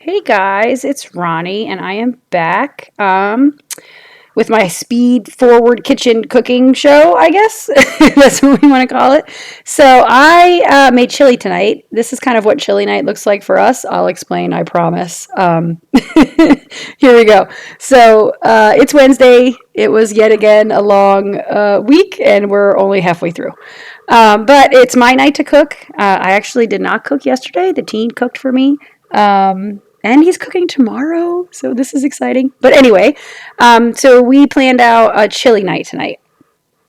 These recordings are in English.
Hey guys, it's Ronnie, and I am back with my speed forward kitchen cooking show, I guess. That's what we want to call it. So, I made chili tonight. This is kind of what chili night looks like for us. I'll explain, I promise. Here we go. So, it's Wednesday. It was yet again a long week, and we're only halfway through. But it's my night to cook. I actually did not cook yesterday. The teen cooked for me. And he's cooking tomorrow, so this is exciting. But anyway, so we planned out a chili night tonight.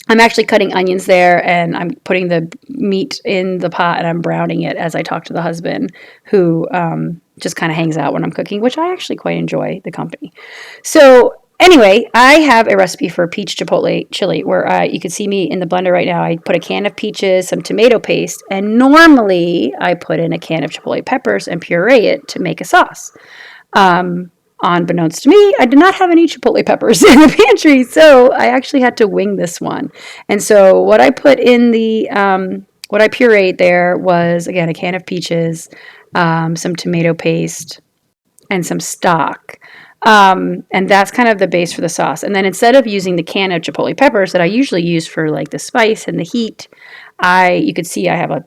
I'm actually cutting onions there, and I'm putting the meat in the pot, and I'm browning it as I talk to the husband, who just kind of hangs out when I'm cooking, which I actually quite enjoy the company. So anyway, I have a recipe for peach chipotle chili where you can see me in the blender right now. I put a can of peaches, some tomato paste, and normally I put in a can of chipotle peppers and puree it to make a sauce. Unbeknownst to me, I did not have any chipotle peppers in the pantry, so I actually had to wing this one. And so what I put in what I pureed there was, again, a can of peaches, some tomato paste, and some stock. And that's kind of the base for the sauce. And then instead of using the can of chipotle peppers that I usually use for like the spice and the heat, you could see I have a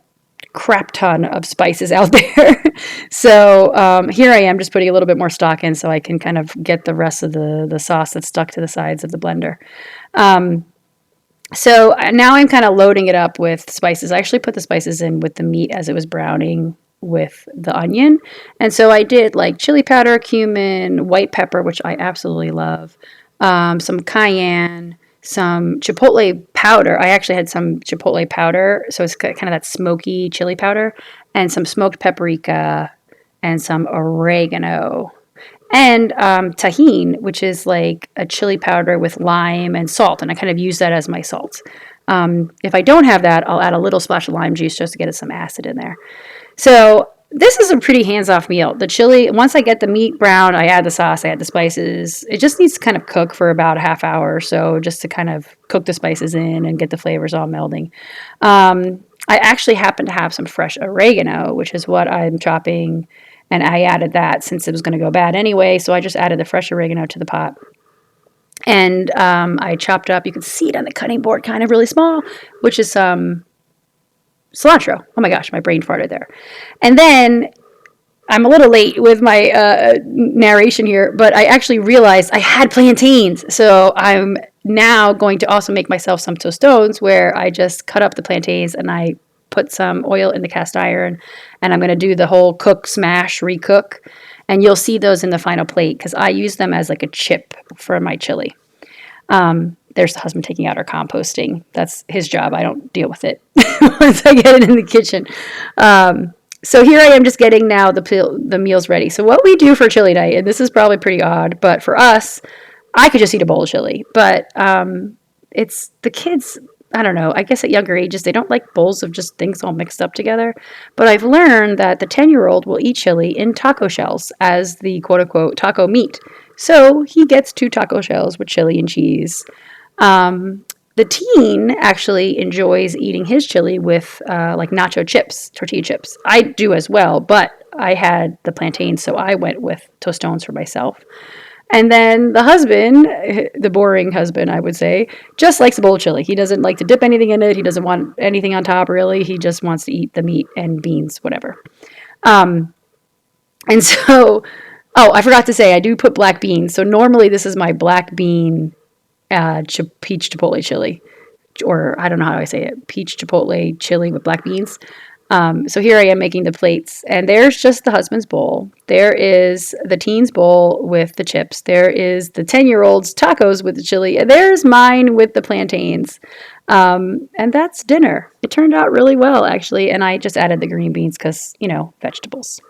crap ton of spices out there. So here I am just putting a little bit more stock in so I can kind of get the rest of the sauce that's stuck to the sides of the blender. So now I'm kind of loading it up with spices. I actually put the spices in with the meat as it was browning with the onion. And so I did like chili powder, cumin, white pepper, which I absolutely love, some cayenne, some chipotle powder. I actually had some chipotle powder, so it's kind of that smoky chili powder, and some smoked paprika, and some oregano, and tahine, which is like a chili powder with lime and salt, and I kind of use that as my salt. If I don't have that, I'll add a little splash of lime juice just to get some acid in there. So this is a pretty hands-off meal. The chili, once I get the meat brown, I add the sauce, I add the spices. It just needs to kind of cook for about a half hour or so, just to kind of cook the spices in and get the flavors all melding. I actually happen to have some fresh oregano, which is what I'm chopping, and I added that since it was going to go bad anyway. So I just added the fresh oregano to the pot. And I chopped up, you can see it on the cutting board, kind of really small, which is cilantro. Oh my gosh, my brain farted there. And then I'm a little late with my narration here, but I actually realized I had plantains. So I'm now going to also make myself some tostones where I just cut up the plantains and I put some oil in the cast iron, and I'm going to do the whole cook, smash, recook. And you'll see those in the final plate because I use them as like a chip for my chili. There's the husband taking out our composting. That's his job. I don't deal with it once I get it in the kitchen. So here I am just getting now the meals ready. So what we do for chili night, and this is probably pretty odd, but for us, I could just eat a bowl of chili. But it's the kids, I don't know, I guess at younger ages, they don't like bowls of just things all mixed up together. But I've learned that the 10-year-old will eat chili in taco shells as the quote-unquote taco meat. So he gets 2 taco shells with chili and cheese. The teen actually enjoys eating his chili with like nacho chips, tortilla chips. I do as well, but I had the plantains, so I went with tostones for myself. And then the husband, the boring husband, I would say, just likes a bowl of chili. He doesn't like to dip anything in it. He doesn't want anything on top, really. He just wants to eat the meat and beans, whatever. And so, oh, I forgot to say, I do put black beans. So normally this is my black bean peach chipotle chili, or I don't know how I say it, peach chipotle chili with black beans. So here I am making the plates, and there's just the husband's bowl. There is the teen's bowl with the chips. There is the 10-year-old's tacos with the chili, and there's mine with the plantains. And that's dinner. It turned out really well, actually, and I just added the green beans because, vegetables.